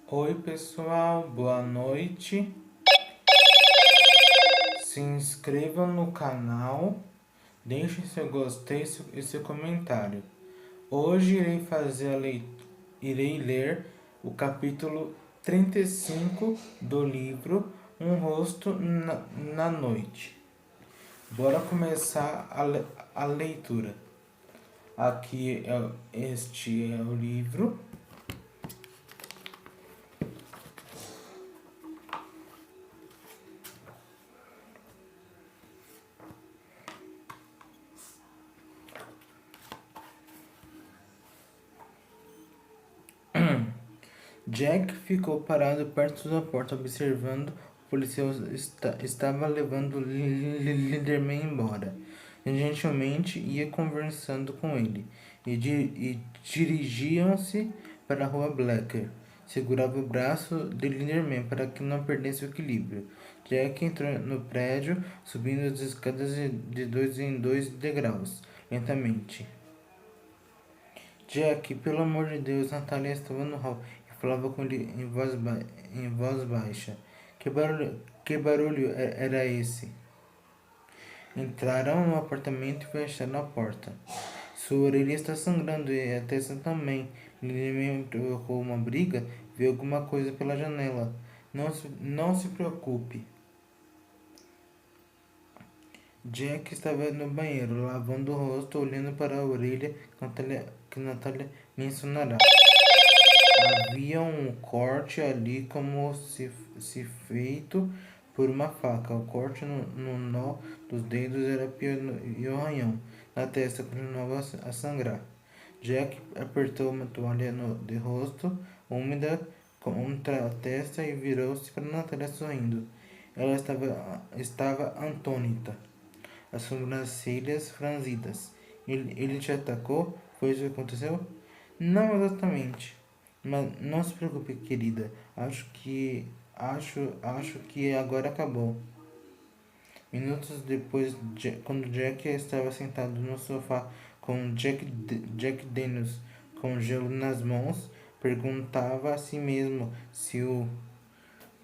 Oi pessoal, boa noite. Se inscreva no canal, deixe seu gostei e seu comentário. Hoje irei ler o capítulo 35 do livro Um Rosto na Noite. Bora começar a leitura. Este é o livro. Jack ficou parado perto da porta observando. O policial estava levando Linderman embora. Gentilmente ia conversando com ele e dirigiam-se para a rua Blacker. Segurava o braço de Linderman para que não perdesse o equilíbrio. Jack entrou no prédio, subindo as escadas de 2 em 2 degraus, lentamente. Jack, pelo amor de Deus, Natália estava no hall e falava com ele em voz baixa. Que barulho era esse? Entraram no apartamento e fecharam a porta. Sua orelha está sangrando e a testa também. Ele provocou uma briga, viu alguma coisa pela janela. Não se preocupe. Jack estava no banheiro, lavando o rosto, olhando para a orelha que Natália mencionará. Havia um corte ali como se feito por uma faca. O corte no nó dos dedos era pior e o arranhão na testa continuava a sangrar. Jack apertou uma toalha de rosto úmida contra a testa e virou-se para Natália sorrindo. Ela estava atônita, as sobrancelhas franzidas. Ele te atacou? Foi isso que aconteceu? Não exatamente. Mas não se preocupe, querida. Acho que agora acabou. Minutos depois, quando Jack estava sentado no sofá com Jack Daniels com gelo nas mãos, perguntava a si mesmo se o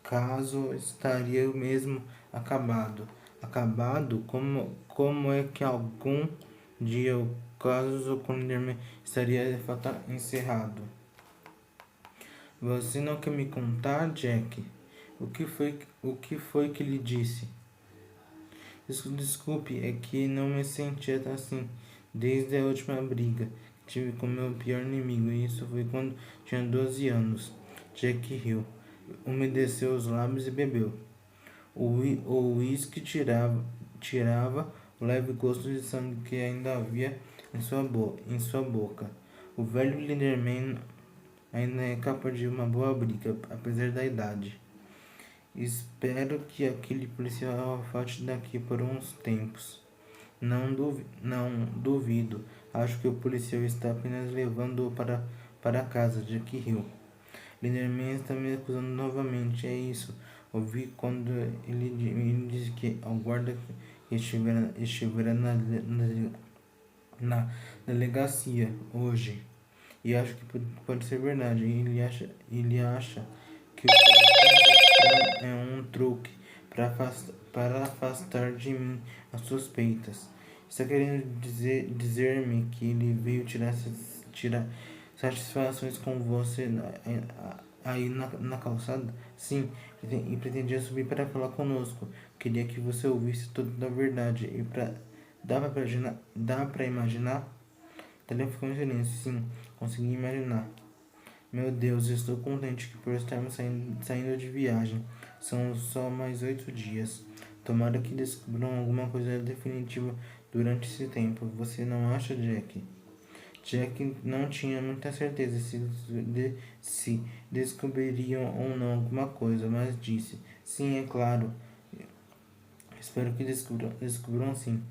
caso estaria mesmo acabado. Acabado? Como é que algum dia o caso com Linderman estaria de fato encerrado? Você não quer me contar, Jack? O que foi que lhe disse? Desculpe, é que não me sentia assim desde a última briga que tive com meu pior inimigo, e isso foi quando tinha 12 anos. Jack riu, umedeceu os lábios e bebeu. O uísque tirava o leve gosto de sangue que ainda havia em sua boca. O velho Linderman ainda é capaz de uma boa briga, apesar da idade. Espero que aquele policial falte daqui por uns tempos. Não duvido. Acho que o policial está apenas levando-o para casa, Jack Hill. Linderman está me acusando novamente, é isso. Ouvi quando ele disse que ao guarda que estivera na delegacia hoje. E acho que pode ser verdade. Ele acha que o que é um truque para afastar de mim as suspeitas. Está querendo dizer-me que ele veio tirar satisfações com você aí na calçada? Sim, e pretendia subir para falar conosco. Queria que você ouvisse toda a verdade. Dá para imaginar? Ela ficou em silêncio. Sim, consegui imaginar. Meu Deus, estou contente que por estarmos saindo de viagem. São só mais 8 dias. Tomara que descubram alguma coisa definitiva durante esse tempo. Você não acha, Jack? Jack não tinha muita certeza se descobririam ou não alguma coisa, mas disse: sim, é claro. Espero que descubram sim.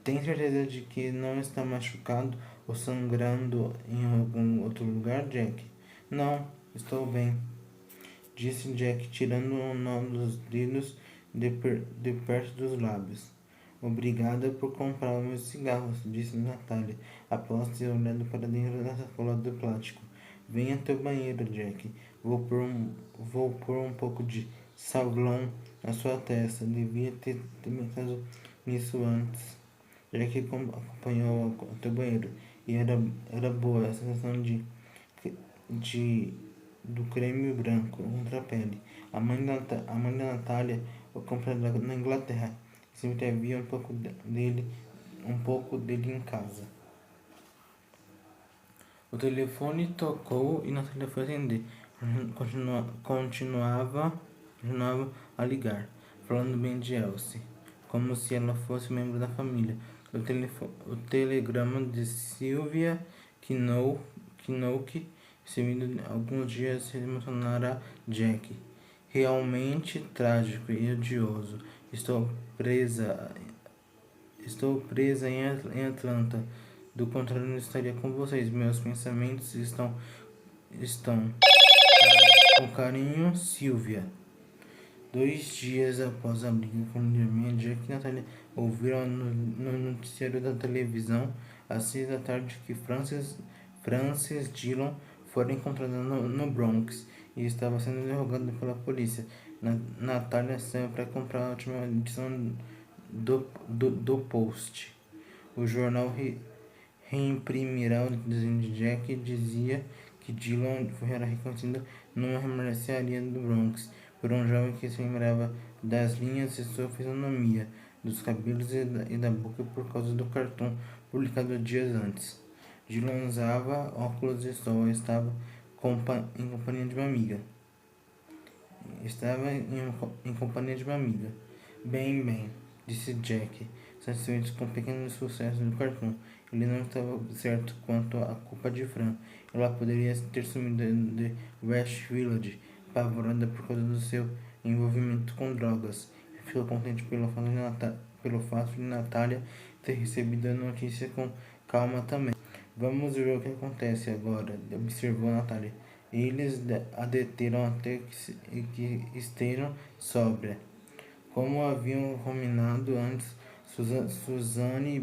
Tem certeza de que não está machucado ou sangrando em algum outro lugar, Jack? Não, estou bem, disse Jack, tirando um nó dos dedos de perto dos lábios. Obrigada por comprar meus cigarros, disse Natália, após ter olhado para dentro da sacola de plástico. Vem até o banheiro, Jack. Vou pôr um pouco de sabão na sua testa. Devia ter pensado nisso antes. Jack acompanhou até o banheiro. E era boa a sensação de do creme branco contra a pele. A mãe da Natália o comprou na Inglaterra. Sempre havia um pouco dele em casa. O telefone tocou e Natália foi atender. Continuava a ligar, falando bem de Elsie, como se ela fosse membro da família. O telegrama de Sylvia Knoke, recebido alguns dias, emocionará Jack. Realmente trágico e odioso. Estou presa em Atlanta. Do contrário, não estaria com vocês. Meus pensamentos estão com carinho, Sylvia. 2 dias após a briga com Jeremy, Jack e Natalia ouviram no noticiário da televisão às 6 da tarde que Frances Dillon fora encontrada no Bronx e estava sendo interrogada pela polícia. Natalia saiu para comprar a última edição do Post. O jornal reimprimirá o desenho de Jack e dizia que Dillon era reconhecida numa mercearia do Bronx por um jovem que se lembrava das linhas de sua fisionomia, dos cabelos e da boca por causa do cartão publicado dias antes. Dillon usava óculos de sol e estava em companhia de uma amiga. Em companhia de uma amiga. Bem, disse Jack, satisfeito com o pequeno sucesso do cartão. Ele não estava certo quanto à culpa de Fran. Ela poderia ter sumido de West Village, apavorada por causa do seu envolvimento com drogas. Ficou contente pelo fato de Natália ter recebido a notícia com calma também. Vamos ver o que acontece agora, observou Natália. Eles a deteram até que estejam sóbria. Como haviam combinado antes, Suzanne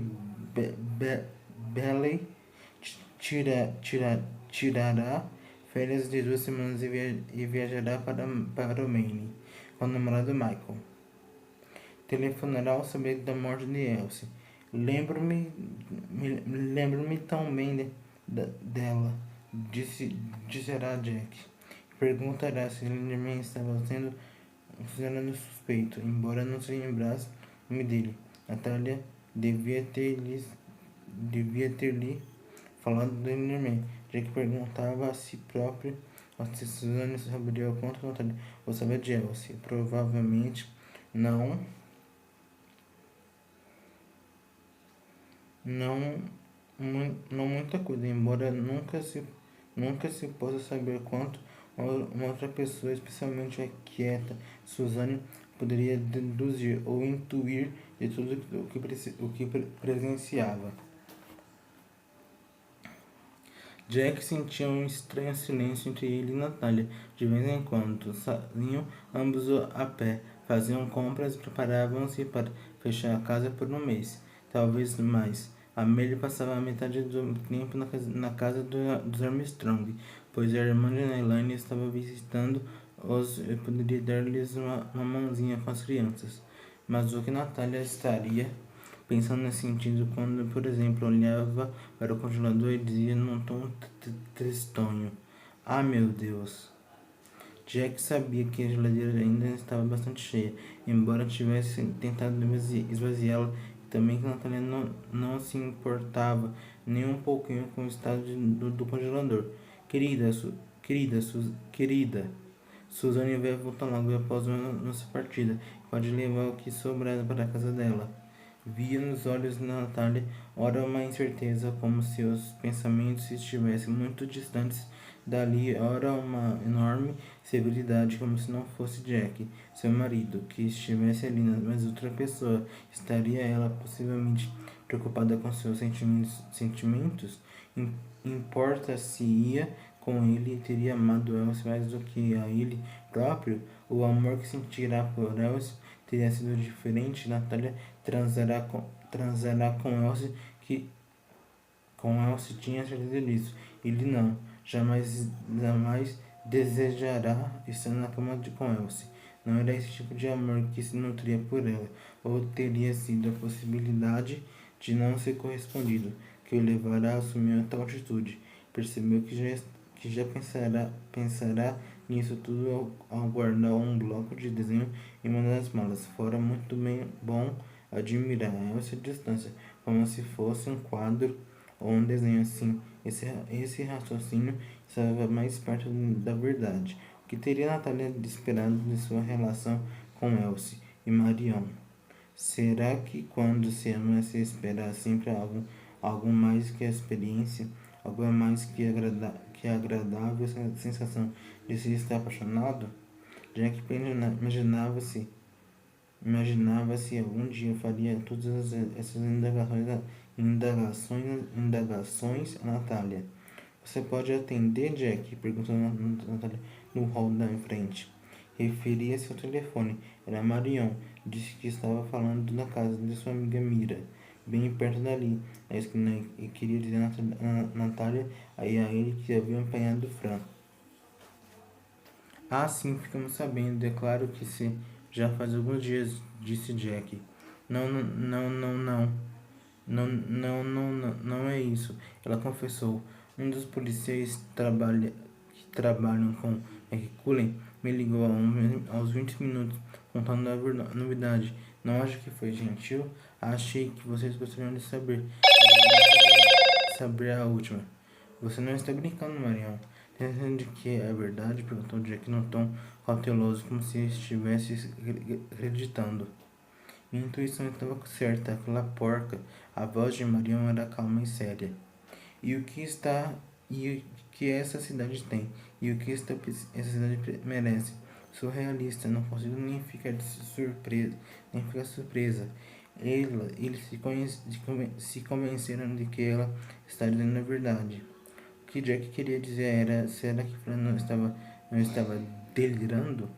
Bailey tirará férias de 2 semanas e viajará para o Maine com o namorado Michael. Telefonará ao saber da morte de Elsie. Lembro-me tão bem dela, dizerá Jack. Perguntará se Linderman estava sendo considerado suspeito, embora não se lembrasse o nome dele. Natália devia ter lhe falado do Linderman. Jack perguntava a si próprio se Suzanne saberia o quanto Natália gostava de Elsie. Provavelmente não muita coisa, embora nunca se possa saber quanto uma outra pessoa, especialmente a quieta Suzanne, poderia deduzir ou intuir de tudo o que presenciava. Jack sentia um estranho silêncio entre ele e Natália. De vez em quando, saíam ambos a pé, faziam compras e preparavam-se para fechar a casa por um mês, talvez mais. Amélie passava a metade do tempo na casa dos Armstrong, pois a irmã de Elaine estava visitando-os e poderia dar-lhes uma mãozinha com as crianças. Mas o que Natália estaria pensando nesse sentido quando, por exemplo, olhava para o congelador e dizia num tom tristonho: "Ah, meu Deus!" Jack sabia que a geladeira ainda estava bastante cheia, embora tivesse tentado esvaziá-la, e também que Natália não se importava nem um pouquinho com o estado do congelador. Querida, Suzane vai voltar logo após nossa partida. Pode levar o que sobrar para a casa dela. Via nos olhos de Natália, ora uma incerteza, como se os pensamentos estivessem muito distantes dali, ora uma enorme severidade, como se não fosse Jack, seu marido, que estivesse ali, mas outra pessoa. Estaria ela possivelmente preocupada com seus sentimentos? Importa-se-ia com ele e teria amado Elsie mais do que a ele próprio? O amor que sentirá por Elsie teria sido diferente. Natália transará com Elsie, tinha certeza disso. Ele não. jamais desejará estar na cama com Elsie. Não era esse tipo de amor que se nutria por ela, ou teria sido a possibilidade de não ser correspondido, que o levará a assumir a tal atitude. Percebeu que já pensará nisso tudo ao guardar um bloco de desenho em uma das malas. Fora muito bem bom admirar Elsie à distância, como se fosse um quadro ou um desenho assim. Esse raciocínio estava mais perto da verdade. O que teria Natália esperado de sua relação com Elsie e Marion? Será que quando se ama se espera sempre algo mais que a experiência, algo mais que a agradável sensação de se estar apaixonado? Jack imaginava se algum dia faria todas essas indagações a Natália. Você pode atender, Jack? Perguntou Natália no hall da frente. Referia-se ao telefone. Era Marion. Disse que estava falando da casa de sua amiga Mira, bem perto dali, na esquina, e queria dizer a Natália e a ele que haviam apanhado Fran. Ah, sim, ficamos sabendo. É claro que sim. Já faz alguns dias, disse Jack. Não é isso. Ela confessou. Um dos policiais que trabalham com Hercules me ligou aos 20 minutos, contando a novidade. Não acho que foi gentil. Achei que vocês gostariam de saber. Saber a última. Você não está brincando, Marião. Entendendo de que é verdade? Perguntou Jack num tom cauteloso, como se estivesse acreditando. Minha intuição estava certa. Aquela porca. A voz de Marião era calma e séria. E o que essa cidade tem? E o que essa cidade merece? Sou realista, não consigo nem ficar surpresa. Eles se convenceram de que ela está dizendo a verdade. O que Jack queria dizer era: será que Fran não estava delirando?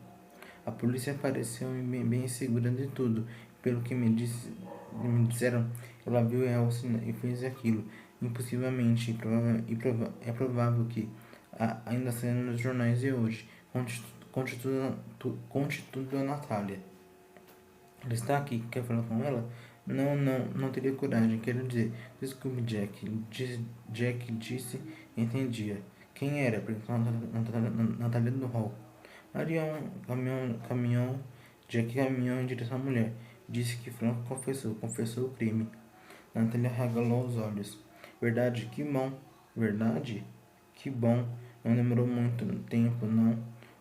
A polícia pareceu bem segura de tudo. Pelo que me disseram, ela viu Elsie e fez aquilo. Impossivelmente. É provável que ainda saia nos jornais de hoje. Conte tudo a Natália. Ela está aqui. Quer falar com ela? Não teria coragem. Quero dizer, desculpe, Jack. Jack disse entendia. Quem era? Perguntou Natália do hall. Marion caminhou. Jack caminhou em direção à mulher. Disse que Franco confessou o crime. Natália regalou os olhos. Verdade, que bom. Verdade? Que bom. Não demorou muito tempo, não.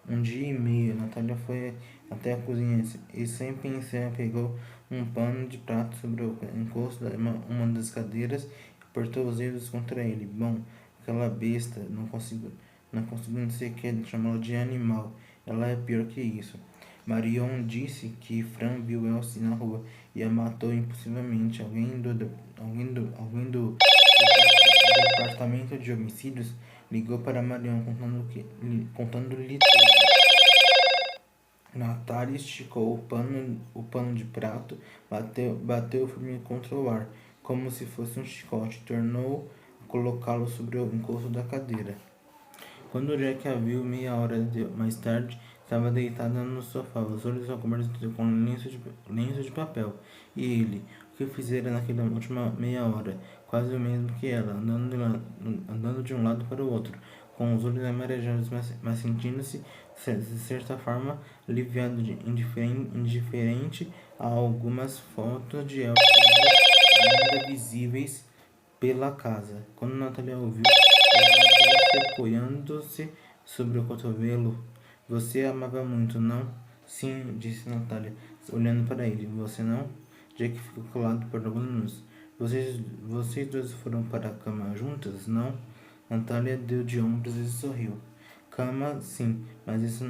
1 dia e meio. Natália foi até a cozinha e, sem pensar, pegou um pano de prato sobre o encosto de uma das cadeiras e apertou os dedos contra ele. Bom, aquela besta, não consigo sequer chamá-la de animal. Ela é pior que isso. Marion disse que Fran viu Elsie na rua e a matou impulsivamente. Alguém do departamento de homicídios ligou para Marion contando-lhe tudo. Natália esticou o pano de prato, bateu firme contra o ar, como se fosse um chicote, tornou a colocá-lo sobre o encosto da cadeira. Quando Jack a viu meia hora mais tarde, estava deitada no sofá, os olhos cobertos com lenço de papel. E ele, o que fizera naquela última meia hora? Quase o mesmo que ela, andando de um lado para o outro, com os olhos amarejados, mas sentindo-se, de certa forma, aliviado, indiferente a algumas fotos de Elsie ainda visíveis pela casa. Quando Natalia ouviu, levantou-se apoiando-se sobre o cotovelo. Você a amava muito, não? Sim, disse Natália, olhando para ele. Você não? Jack ficou calado por alguns minutos. Vocês dois foram para a cama juntas, não? Natália deu de ombros e sorriu. Cama, sim, mas isso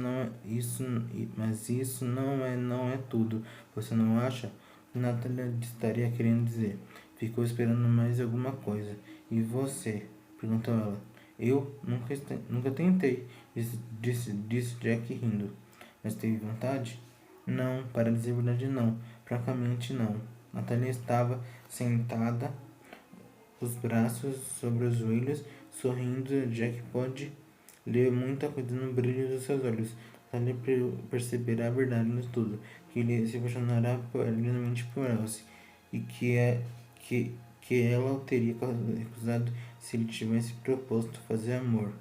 não é tudo. Você não acha? Natália estaria querendo dizer. Ficou esperando mais alguma coisa. E você? Perguntou ela. Eu nunca tentei, disse Jack rindo. Mas teve vontade? Não, para dizer a verdade não. Francamente não. Natália estava sentada, os braços sobre os joelhos, Sorrindo, Jack pôde ler muita coisa no brilho dos seus olhos. Natália perceberá a verdade de tudo, que ele se apaixonará lindamente por Elsie, e que ela o teria recusado se ele tivesse proposto fazer amor,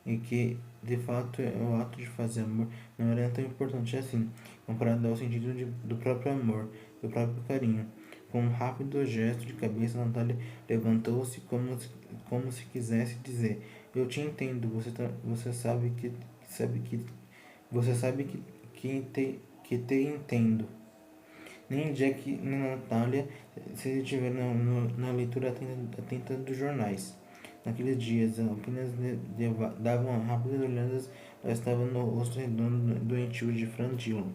e que, de fato, o ato de fazer amor não era tão importante assim, comparado ao sentido do próprio amor, do próprio carinho. Com um rápido gesto de cabeça, Natália levantou-se como se quisesse dizer: Eu te entendo, você sabe que te entendo. Nem Jack nem Natália se detiveram na leitura atenta dos jornais. Naqueles dias, apenas davam rápidas olhadas. Ela estava no rosto redondo doentio de Frank Dillon,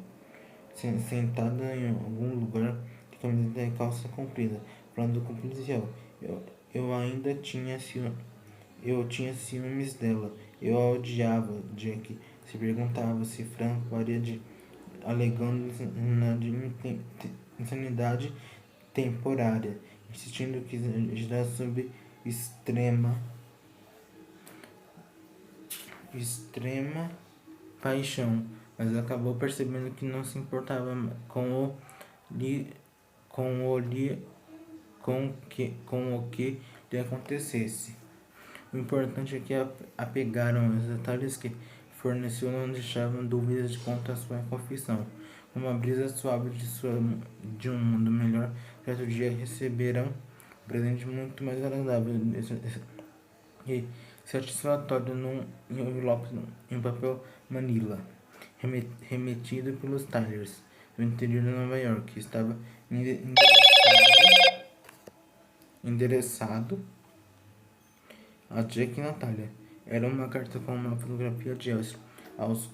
sentada em algum lugar, de camiseta e calça comprida, falando com o policial. Eu ainda tinha ciúmes dela. Eu a odiava. Jack se perguntava se Frank faria alegando insanidade temporária, insistindo que está sob extrema paixão, mas acabou percebendo que não se importava li, com o li, com o que lhe acontecesse. O importante é que apegaram os detalhes que forneceu não deixavam dúvidas quanto à sua confissão. Uma brisa suave de um mundo melhor, certo dia receberão um presente muito mais agradável e satisfatório num envelope em papel manila, remetido pelos Tylers, do interior de Nova York, que estava endereçado a Jack e Natália. Era uma carta com uma fotografia de Elsie, aos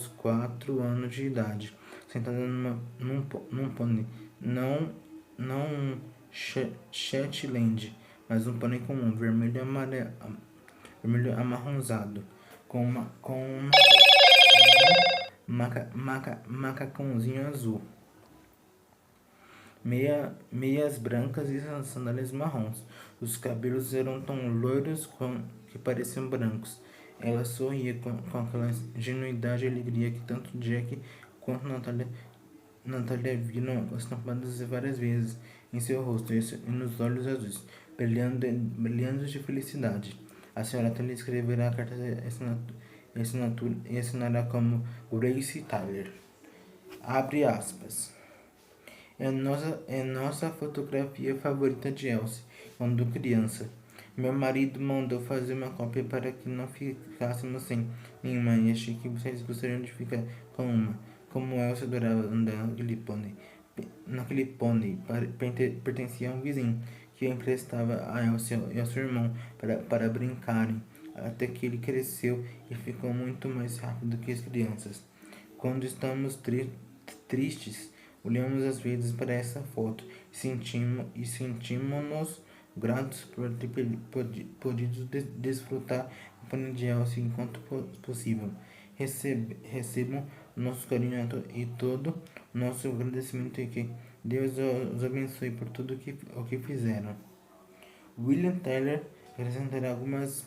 4 anos de idade, sentada num pônei, não um Shetland, mas um pônei comum, vermelho amarronzado, com um macacãozinho azul, meias brancas e sandálias marrons. Os cabelos eram tão loiros que pareciam brancos. Ela sorria com aquela ingenuidade e alegria que tanto Jack quanto Natália viram estampadas várias vezes em seu rosto e nos olhos azuis, brilhando de felicidade. A senhora Tyler escreverá a carta e assinará como Grace Tyler. Abre aspas. É nossa fotografia favorita de Elsie, quando criança. Meu marido mandou fazer uma cópia para que não ficássemos sem nenhuma e achei que vocês gostariam de ficar com uma. Como Elsie adorava andar naquele pônei. Pertencia a um vizinho que emprestava a Elsie e ao seu irmão para brincarem, até que ele cresceu e ficou muito mais rápido que as crianças. Quando estamos tristes, olhamos às vezes para essa foto e sentimos-nos gratos por ter podido desfrutar a companhia de Elsie enquanto possível. Recebam nosso carinho e todo o nosso agradecimento e que Deus os abençoe por tudo o que fizeram. William Tyler acrescentará algumas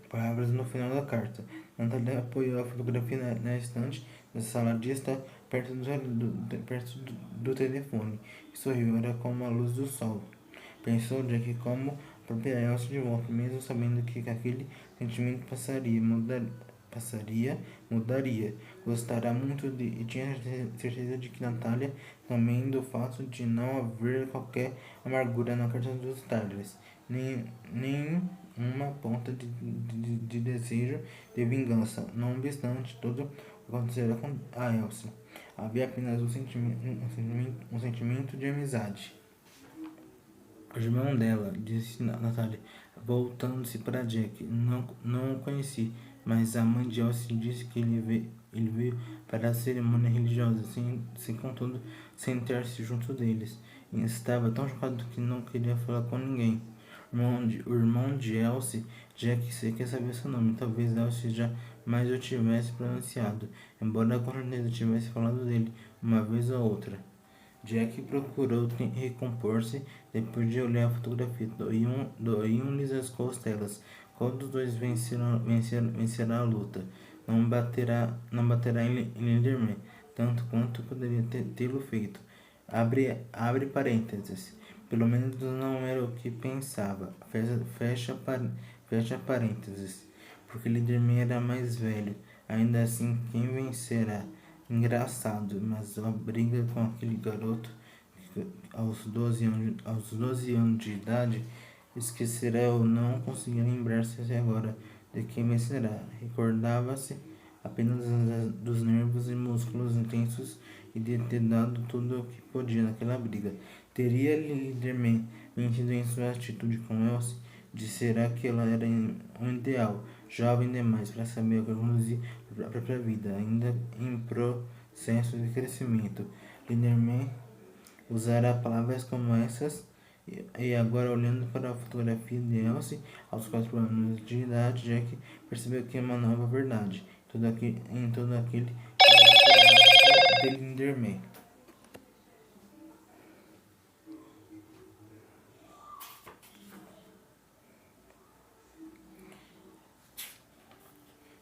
palavras no final da carta. Natália apoiou a fotografia na estante da sala de estar perto do telefone e sorriu. Era como a luz do sol. Pensou Jack como a própria Elsie de volta, mesmo sabendo que aquele sentimento mudaria. Gostará muito e tinha certeza de que Natália também, do fato de não haver qualquer amargura na carta dos Tylers, nem uma ponta de desejo de vingança. Não obstante tudo o que acontecera com a Elsie, havia apenas um sentimento de amizade. O irmão dela, disse Natália, voltando-se para Jack, não o conheci, mas a mãe de Elsie disse que ele veio para a cerimônia religiosa, sem contudo sentar-se junto deles. E estava tão chocado que não queria falar com ninguém. O irmão de Elsie, Jack sequer sabia seu nome. Talvez Elsie jamais o tivesse pronunciado, embora com certeza tivesse falado dele uma vez ou outra. Jack procurou recompor-se depois de olhar a fotografia. Doíam-lhes as costelas. Qual dos dois vencerá a luta? Não baterá em Linderman, tanto quanto poderia tê-lo feito. Abre parênteses. Pelo menos não era o que pensava. Fecha parênteses. Porque Linderman era mais velho. Ainda assim, quem vencerá? Engraçado, mas a briga com aquele garoto aos 12 anos de idade esquecerá ou não conseguia lembrar-se agora de quem vencerá. Recordava-se apenas dos nervos e músculos intensos e de ter dado tudo o que podia naquela briga. Teria Linderman mentido em sua atitude com Elsie? Disserá que ela era um ideal, jovem demais para saber conduzir a própria vida, ainda em processo de crescimento. Linderman usara palavras como essas e agora, olhando para a fotografia de Elsie aos 4 anos de idade, Jack percebeu que uma nova verdade em todo aquele de Linderman.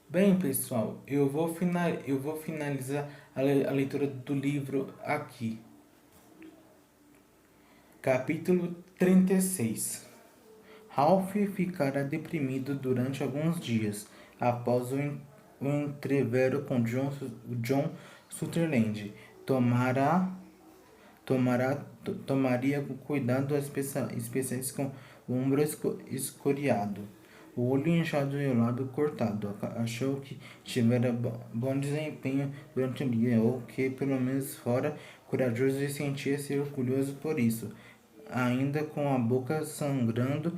Bem, pessoal, eu vou finalizar a leitura do livro aqui. Capítulo 36. Ralph ficará deprimido durante alguns dias após o entrevero com John Sutherland. Tomaria cuidado especiais com o ombro escoriado, o olho inchado e o lábio cortado. Achou que tivera bom desempenho durante o dia, ou que pelo menos fora corajoso, e sentia-se orgulhoso por isso. Ainda com a boca sangrando,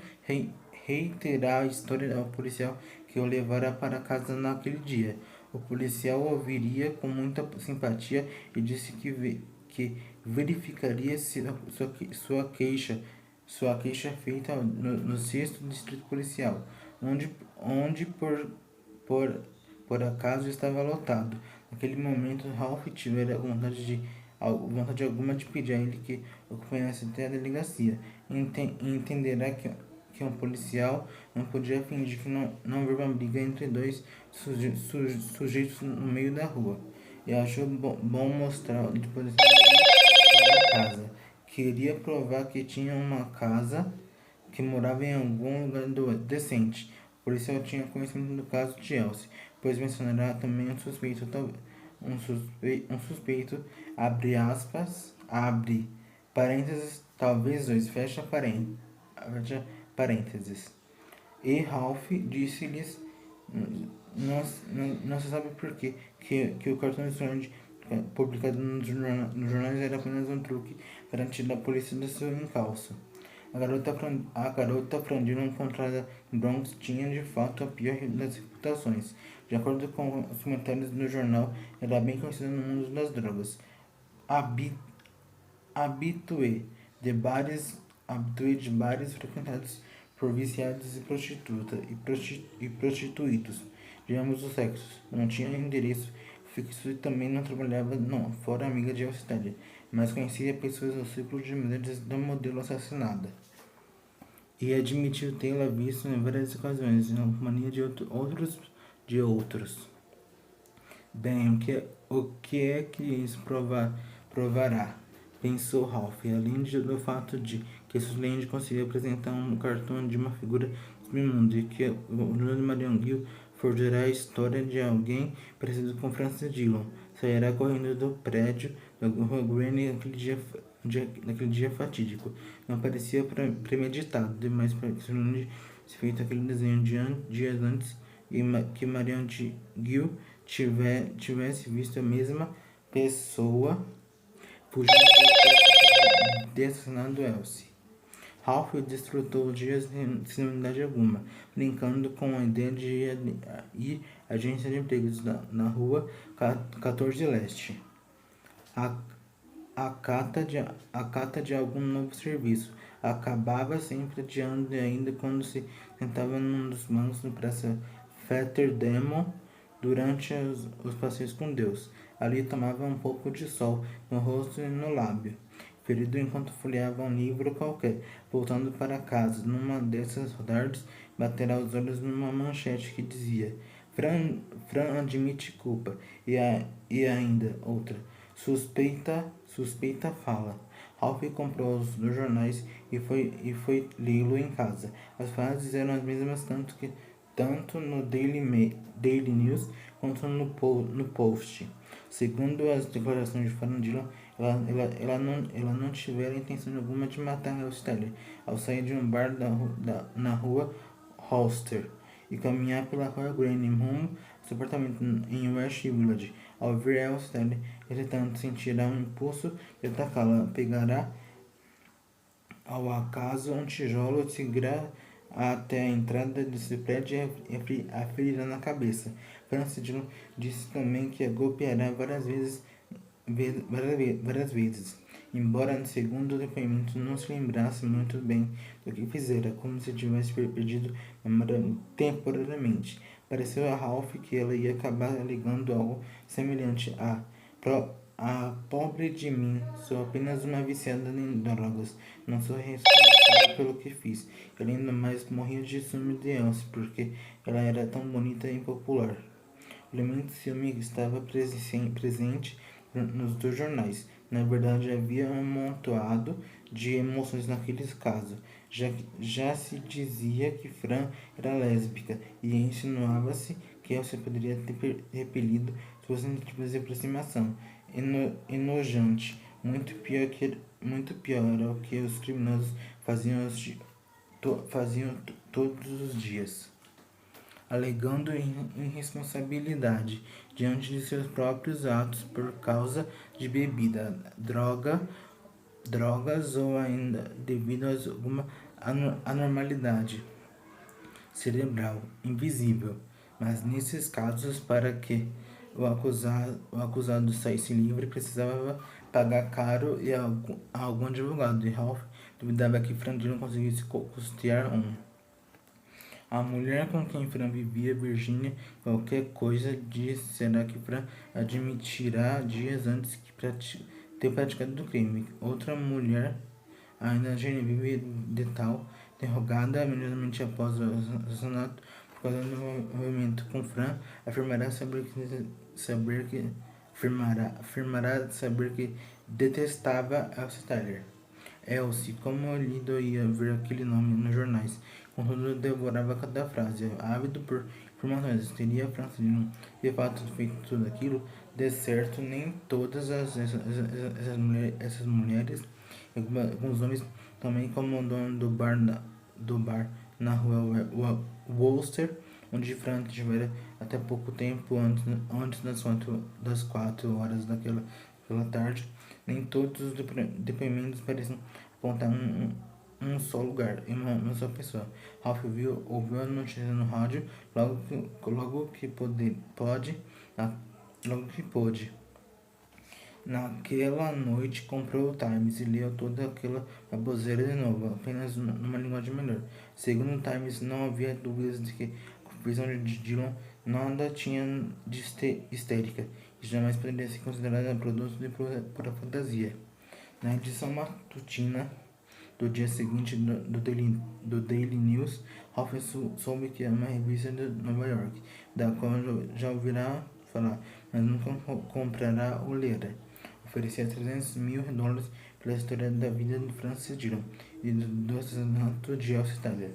reiterar a história ao policial que o levara para casa naquele dia. O policial ouviria com muita simpatia e disse que verificaria sua queixa feita no 6º Distrito Policial, onde por acaso estava lotado. Naquele momento, Ralph tivera vontade alguma de pedir a ele que o acompanhasse até a delegacia. Entenderá que um policial não podia fingir que não viu uma briga entre dois sujeitos no meio da rua. E achou bom mostrar depois para casa. Queria provar que tinha uma casa, que morava em algum lugar decente. O policial tinha conhecimento do caso de Elsie, pois mencionará também um suspeito, abre parênteses, talvez dois, fecha parênteses. E Ralph disse-lhes, não se sabe por que o cartão Strange publicado nos jornais era apenas um truque para tirar a polícia do seu encalço. A garota frandila encontrada em Bronx tinha de fato a pior das reputações. De acordo com os comentários no jornal, era bem conhecida no mundo das drogas. Habitué de bares frequentados por viciados e prostituídos de ambos os sexos. Não tinha endereço fixo e também não trabalhava fora amiga de Elsie, mas conhecia pessoas no círculo de mulheres da modelo assassinada. E admitiu tê-la visto em várias ocasiões, na companhia de outros. Bem, o que é que isso provará? Pensou Ralph, além do fato de que Sutherland conseguiu apresentar um cartão de uma figura submundo e que o Lord Marion Gill forjará a história de alguém parecido com Francis Dillon. Sairá correndo do prédio da Rua Granny naquele dia fatídico. Não parecia premeditado demais para que Sutherland se feito aquele desenho dias antes e que Marion Gill tivesse visto a mesma pessoa fugindo de assassinado Elsie. Ralph desfrutou dias sem unidade alguma, brincando com a ideia de ir à agência de empregos na rua 14 Leste. A cata de algum novo serviço. Acabava sempre adiando, e ainda quando se sentava num dos bancos no Praça Fetter Demon durante os passeios com Deus. Ali tomava um pouco de sol no rosto e no lábio, ferido enquanto folheava um livro qualquer. Voltando para casa, numa dessas tardes, batera os olhos numa manchete que dizia: Fran admite culpa. E ainda outra: suspeita fala. Ralph comprou os dois jornais e foi lê-lo em casa. As frases eram as mesmas tanto no Daily News quanto no Post. Segundo as declarações de Farandila, ela não tivera intenção alguma de matar Elsteller ao sair de um bar na rua Holster e caminhar pela rua Granny rumo ao seu apartamento em West Village. Ao ver Elsteller, entretanto, sentirá um impulso de atacá-la. Pegará ao acaso um tijolo, seguirá até a entrada desse prédio e a ferirá na cabeça. Francis disse também que a golpeará várias vezes, embora no segundo depoimento não se lembrasse muito bem do que fizera, como se tivesse perdido a memória temporariamente. Pareceu a Ralph que ela ia acabar alegando algo semelhante a pobre de mim, sou apenas uma viciada em drogas, não sou responsável pelo que fiz. E além do mais, morria de ciúme de Elsie, porque ela era tão bonita e popular. O elemento ciúme estava presente nos dois jornais. Na verdade, havia um amontoado de emoções naqueles casos. Já se dizia que Fran era lésbica e insinuava-se que Elsie poderia ter repelido suas tentativas de aproximação. Enojante, muito pior era o que os criminosos faziam todos os dias, alegando irresponsabilidade diante de seus próprios atos por causa de bebida, drogas ou ainda devido a alguma anormalidade cerebral invisível. Mas nesses casos, para que o acusado saísse livre, precisava pagar caro a algum advogado, e Ralph duvidava que Frandino conseguisse custear um. A mulher com quem Fran vivia, Virginia, qualquer coisa disse, será que Fran admitirá dias antes de ter praticado o crime. Outra mulher, ainda Genevieve de Tal, interrogada imediatamente após o assassinato por causa do envolvimento com Fran, afirmará saber que detestava Elsie Tyler. Elsie, como lhe doía ver aquele nome nos jornais. Contudo, devorava cada frase. Ávido por informações, teria Francine de fato feito tudo aquilo? De certo, nem todas essas mulheres, alguns homens também, como o dono do bar na rua Worcester, onde Frank estivera até pouco tempo antes das 4 horas daquela tarde. Nem todos os depoimentos parecem apontar um só lugar, em uma só pessoa. Ralph ouviu a notícia no rádio logo que pôde. Naquela noite comprou o Times e leu toda aquela baboseira de novo, apenas numa linguagem melhor. Segundo o Times, não havia dúvidas de que a confissão de Dillon nada tinha de histérica e jamais poderia ser considerada produto de pura fantasia. Na edição matutina do dia seguinte do Daily News, Ralph soube que é uma revista de Nova York, da qual já ouvirá falar, mas nunca comprará ou lerá. Oferecia $300.000 pela história da vida de Francis Dillon e do assassinato de Elsie Tyler.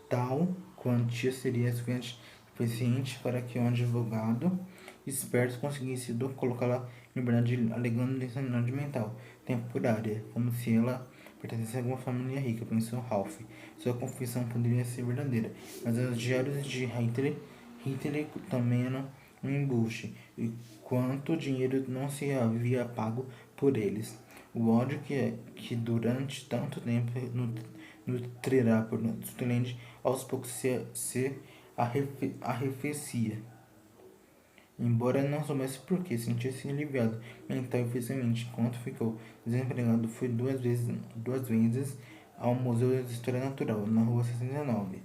Tal quantia seria suficiente para que um advogado esperto conseguisse colocá-la em liberdade, alegando insanidade mental temporária, como se ela pertencesse a alguma família rica, pensou Ralph. Sua confissão poderia ser verdadeira, mas os diários de Hitler também eram um embuste, e quanto dinheiro não se havia pago por eles. O ódio que durante tanto tempo nutrirá por Sutherland aos poucos se arrefecia. Embora não soubesse por que, sentia-se aliviado mental e fisicamente. Enquanto ficou desempregado, foi duas vezes ao Museu de História Natural, na Rua 69.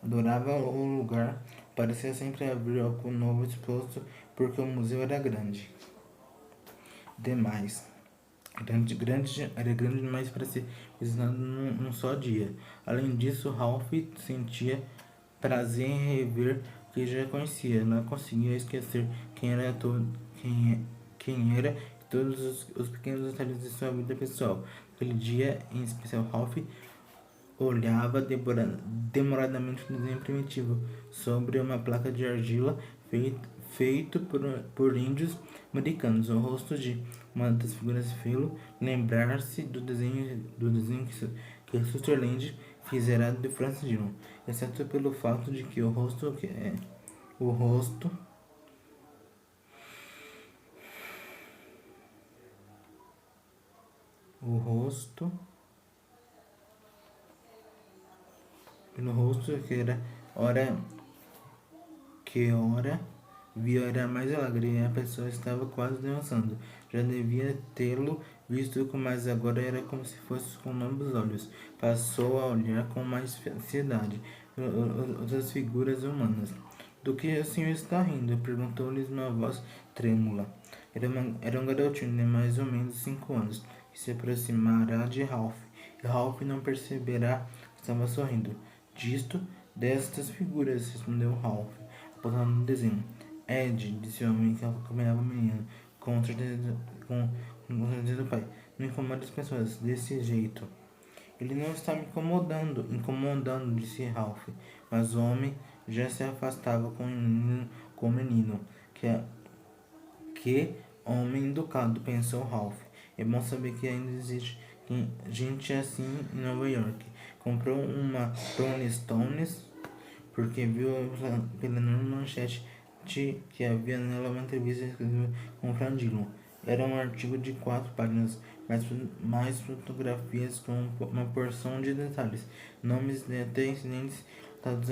Adorava o lugar, Parecia sempre haver algo novo exposto, porque o museu era grande demais. Era grande demais para ser visitado num só dia. Além disso, Ralph sentia prazer em rever o que já conhecia. Não conseguia esquecer quem era e todos os pequenos detalhes de sua vida pessoal. Aquele dia, em especial, Ralph olhava demoradamente o desenho primitivo sobre uma placa de argila feito por índios americanos. O rosto de uma das figuras fê-lo lembrar-se do desenho que Sutherland fizera de Francis Dillon, exceto pelo fato de que o rosto pelo rosto que ora via era mais alegre e a pessoa estava quase dançando. Já devia tê-lo visto, mas agora era como se fosse com novos olhos. Passou a olhar com mais ansiedade outras figuras humanas. Do que o senhor está rindo? Perguntou-lhes uma voz trêmula. Era um garotinho de mais ou menos 5 anos, que se aproximará de Ralph, e Ralph não perceberá que estava sorrindo. Destas figuras, respondeu Ralph, apontando no desenho. Ed, disse o homem que acompanhava o menino, com certeza do pai. Não incomode as pessoas desse jeito. Ele não está me incomodando, disse Ralph. Mas o homem já se afastava com o menino. Que homem educado, pensou Ralph. É bom saber que ainda existe gente assim em Nova York. Comprou uma Rolling Stones porque viu pela enorme manchete que havia nela uma entrevista exclusiva com Frank Dillon. Era um artigo de 4 páginas, mais fotografias com uma porção de detalhes, nomes de até incidentes dados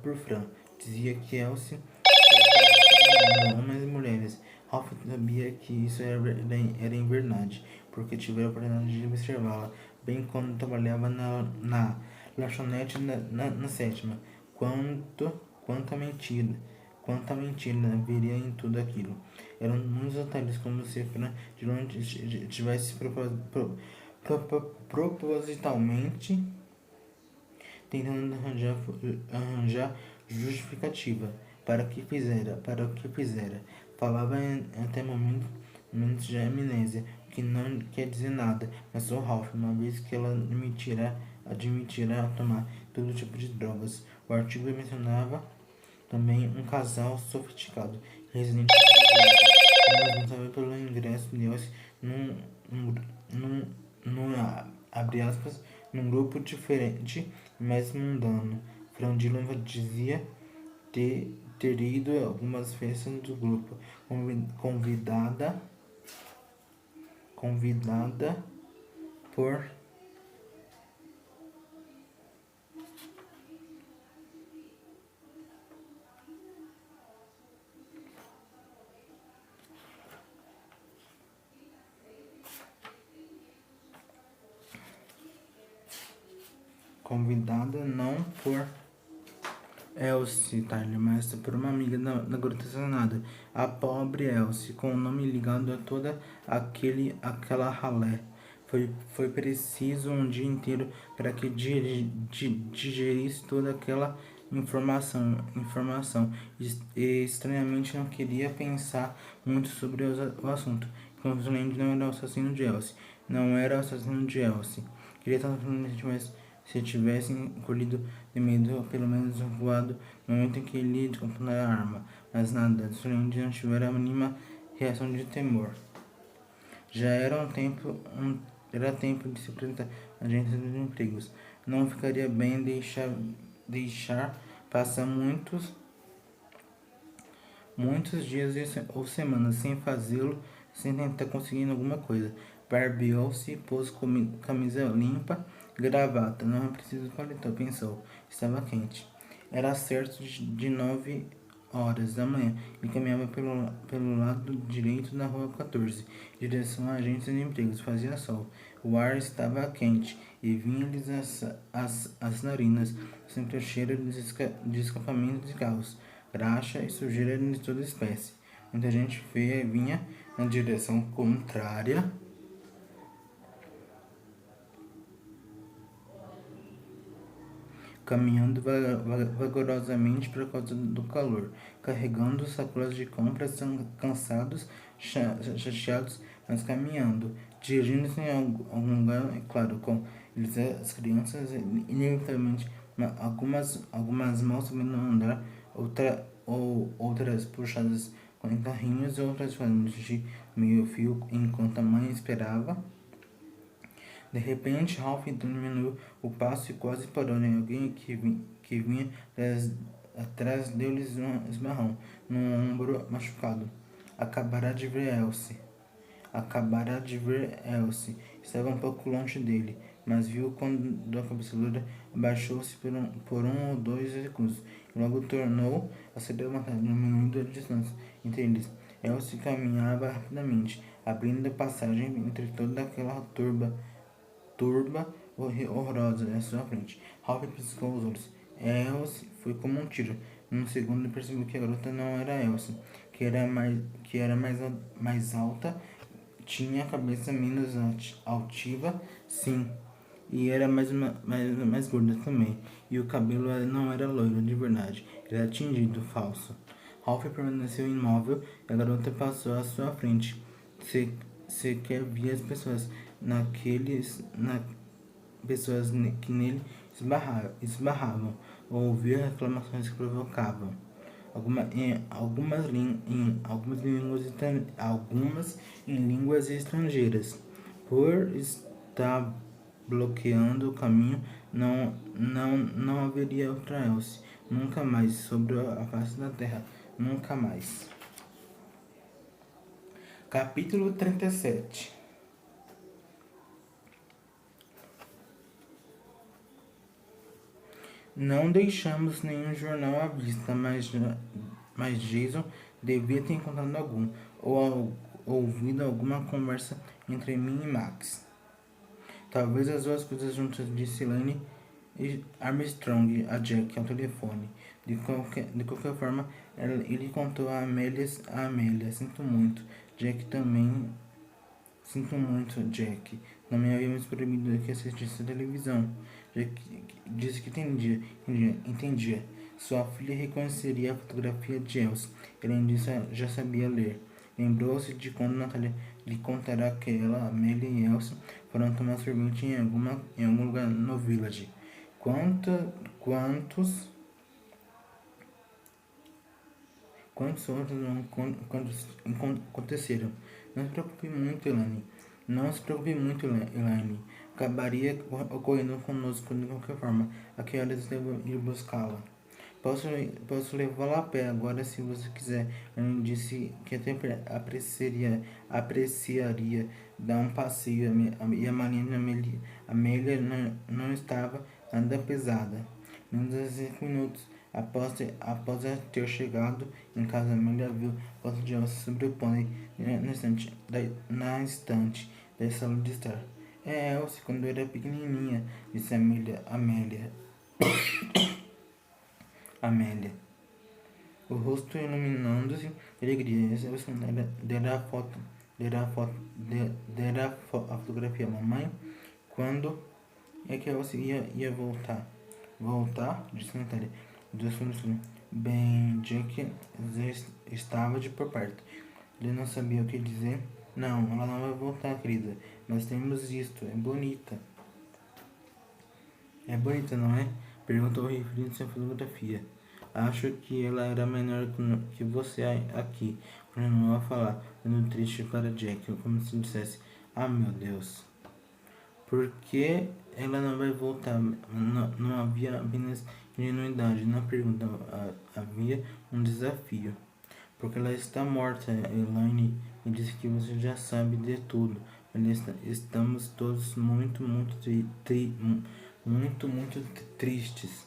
por Fran. Dizia que Elsie tratava homens e mulheres. Ralph sabia que isso era em verdade, porque tivera a oportunidade de observá-la bem quando trabalhava na lanchonete na sétima. Quanta mentira haveria em tudo aquilo. Eram muitos detalhes, como se Fran de longe tivesse propositalmente tentando arranjar justificativa para o que fizera. Falava até momentos de amnésia, o que não quer dizer nada, mas sou Ralph, uma vez que ela admitirá tomar todo tipo de drogas. O artigo mencionava também um casal sofisticado, residente responsável pelo ingresso de Elsie abre aspas, num grupo diferente, mais mundano. Frandilon dizia ter ido a algumas festas do grupo, convidada por convidada não por Elsie, Tyler, mas por uma amiga da garota assassinada, a pobre Elsie, com o nome ligado a toda aquela ralé. Foi preciso um dia inteiro para que digerisse toda aquela informação. E estranhamente não queria pensar muito sobre o assunto. Confusionamente não era o assassino de Elsie. Não era o assassino de Elsie. Queria tanto se tivesse encolhido de medo, ou pelo menos voado no momento em que ele descontou a arma. Mas nada, Solange não tivera a mínima reação de temor. Já era tempo de se apresentar à agência dos empregos. Não ficaria bem deixar passar muitos dias ou semanas sem fazê-lo, sem tentar conseguir alguma coisa. Barbeou-se, pôs camisa limpa, gravata. Não é preciso paletó, pensou. Estava quente. Era certo de 9 horas da manhã e caminhava pelo lado direito da rua 14, direção à agência de empregos. Fazia sol. O ar estava quente e vinha-lhes as narinas, sempre o cheiro de escapamento de carros. graxa e sujeira de toda espécie. Muita gente feia vinha na direção contrária, caminhando vagarosamente por causa do calor, carregando sacolas de compras, cansados, chateados, mas caminhando, dirigindo-se em algum lugar, é claro, com eles as crianças, inevitavelmente, algumas mal sabendo andar, outras puxadas com carrinhos, outras fazendo de meio fio enquanto a mãe esperava. De repente, Ralph diminuiu o passo e quase parou em alguém que vinha atrás dele-lhes um esbarrão no ombro machucado. Acabara de ver Elsie. Estava um pouco longe dele, mas viu quando a cabeça loura abaixou-se por um ou dois segundos e logo tornou a se levantar, diminuindo a distância entre eles. Elsie caminhava rapidamente, abrindo passagem entre toda aquela turba horrorosa à sua frente. Ralph piscou os olhos. Elsie foi como um tiro. Num segundo percebeu que a garota não era Elsie, que era mais alta, tinha a cabeça menos altiva, sim, e era mais gorda também. E o cabelo não era loiro de verdade, era tingido falso. Ralph permaneceu imóvel e a garota passou à sua frente. Sequer via as pessoas que nele esbarravam, ou ouvia reclamações que provocavam. Algumas em línguas estrangeiras. Por estar bloqueando o caminho, não haveria outra Elsie. Nunca mais, sobre a face da terra. Nunca mais. Capítulo 37. Não deixamos nenhum jornal à vista, mas Jason devia ter encontrado algum, ou ouvido alguma conversa entre mim e Max. Talvez as duas coisas juntas, disse Elaine Armstrong a Jack ao telefone. De qualquer forma, ele contou a Amélia. Sinto muito, Jack. Também havíamos proibido que assistisse a televisão. Jack disse que entendia. Sua filha reconheceria a fotografia de Elsie. Além disso, já sabia ler. Lembrou-se de quando Natalia lhe contara que ela, Amélia e Elsie foram tomar sorvete em algum lugar no Village. Quantos outros aconteceram? Não se preocupe muito, Elaine. Acabaria ocorrendo conosco de qualquer forma. A que horas devo ir buscá-la? Posso levá-la a pé agora se você quiser. Elaine disse que até apreciaria dar um passeio. E a Marina Amélia não estava nada pesada. Menos de 5 minutos após ter chegado em casa, Amélia viu a foto de Elsa sobrepondo na estante da sala de estar. É Elsa quando era pequenininha, disse Amélia. O rosto iluminando-se de alegria. Elsa dera a fotografia à mamãe. Quando é que Elsa ia voltar? Voltar? Disse Natália. Bem, Jack estava de por perto. Ele não sabia o que dizer. Não, ela não vai voltar, querida. Mas temos isto. É bonita. É bonita, não é? Perguntou referindo-se à fotografia. Acho que ela era menor que você aqui. Continuou a falar, dando triste para Jack, como se dissesse: ah, meu Deus. Por que ela não vai voltar? Não havia apenas ingenuidade na pergunta, havia um desafio. Porque ela está morta, Elaine me disse que você já sabe de tudo. Mas estamos todos muito tristes.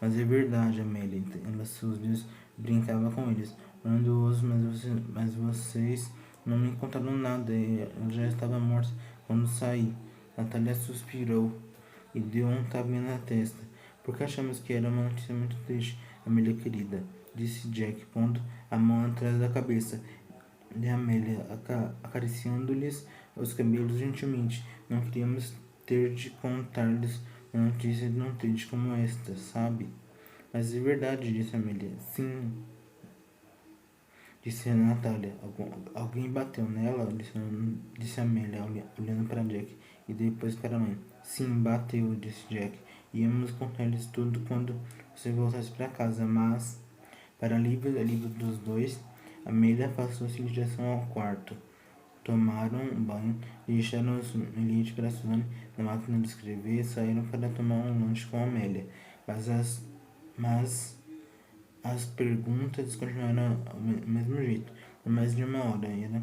Mas é verdade, Amélia. Seus dedos brincava com eles, olhando-os, mas vocês não me contaram nada. Ela já estava morta quando saí. Natália suspirou e deu um tapinha na testa. Porque achamos que era uma notícia muito triste, Amélia querida. disse Jack, pondo a mão atrás da cabeça de Amélia, acariciando-lhes os cabelos gentilmente. Não queríamos ter de contar-lhes uma notícia tão triste como esta, sabe? Mas é verdade, disse Amélia. Sim, disse Natália. Alguém bateu nela? Disse Amélia, olhando para Jack e depois para a mãe. Sim, bateu, disse Jack. Íamos contar-lhes tudo quando você voltasse para casa, mas, para alívio dos dois, Amélia afastou-se em direção ao quarto. Tomaram um banho, deixaram os bilhetes para Suzane na máquina de escrever e saíram para tomar um lanche com Amélia. Mas as perguntas continuaram ao mesmo jeito, por mais de uma hora. Era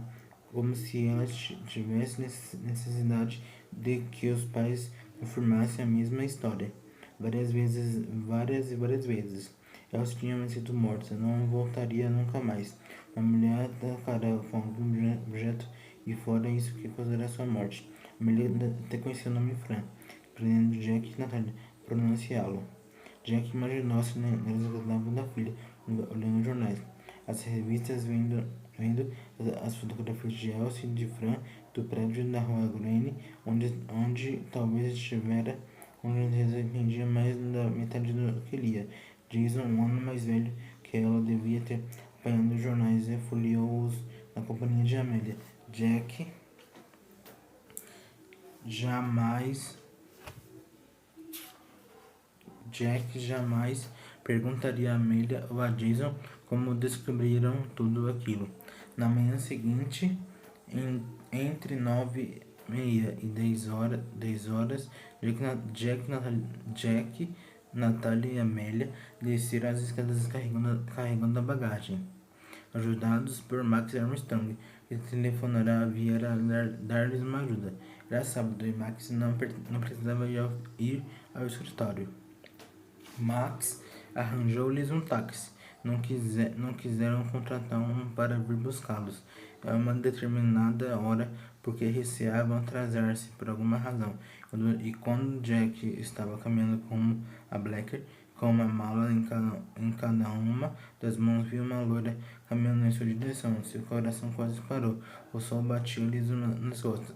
como se ela tivesse necessidade de que os pais confirmassem a mesma história. Várias e várias vezes. Elas tinham sido mortas, não voltaria nunca mais. Uma mulher atacara com algum objeto e fora isso que causaria sua morte. A mulher até conhecia o nome Fran, aprendendo Jack e Natália pronunciá-lo. Jack imaginou-se na executação da filha, olhando os jornais, as revistas, vendo as fotografias de Elsie e de Fran do prédio da rua Granny, onde talvez estivera, onde ele entendia mais da metade do que lia. Jason, um ano mais velho que ela, devia ter apanhado os jornais e folheou-os na companhia de Amélia. Jack jamais perguntaria a Amélia ou a Jason como descobriram tudo aquilo. Na manhã seguinte, entre 9h30 e 10 horas, Jack, Natália e Amélia desceram as escadas carregando a bagagem, ajudados por Max Armstrong, que telefonara viera dar-lhes uma ajuda. Era sábado e Max não precisava ir ao escritório. Max arranjou-lhes um táxi. Não quiseram contratar um para vir buscá-los a uma determinada hora, porque receavam atrasar-se por alguma razão. E quando Jack estava caminhando rumo a Blacker, com uma mala em cada uma das mãos, viu uma loira caminhando em sua direção. Seu coração quase parou. O sol batia-lhes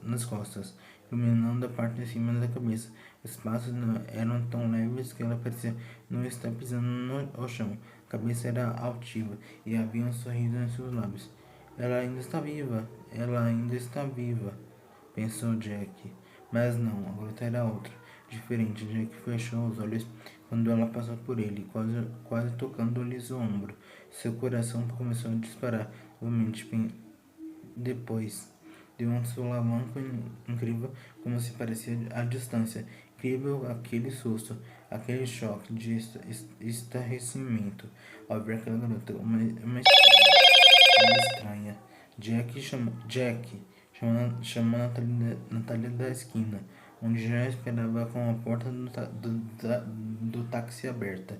nas costas, iluminando a parte de cima da cabeça. Os passos eram tão leves que ela parecia não estar pisando no chão. A cabeça era altiva e havia um sorriso em seus lábios. Ela ainda está viva, pensou Jack. Mas não, a garota era outra, diferente. Jack fechou os olhos quando ela passou por ele, quase tocando-lhes o ombro. Seu coração começou a disparar novamente. Depois de um solavanco incrível, como se parecia à distância. Incrível aquele susto, aquele choque de estarrecimento ao ver aquela garota, uma estranha. Jack chamou Natália da esquina, onde já esperava com a porta do táxi aberta.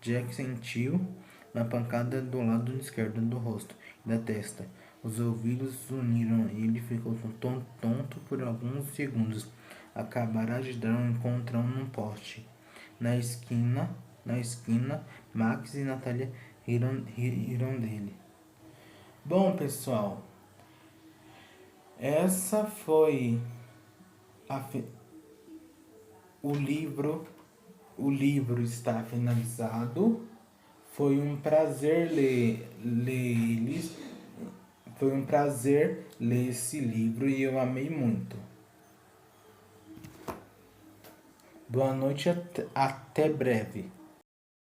Jack sentiu uma pancada do lado esquerdo do rosto e da testa. Os ouvidos uniram e ele ficou tonto por alguns segundos. Acabara de dar um encontrão num poste. Na esquina, Max e Natália riram dele. Bom, pessoal, essa foi o livro. O livro está finalizado. Foi um prazer ler esse livro e eu amei muito. Boa noite, até breve.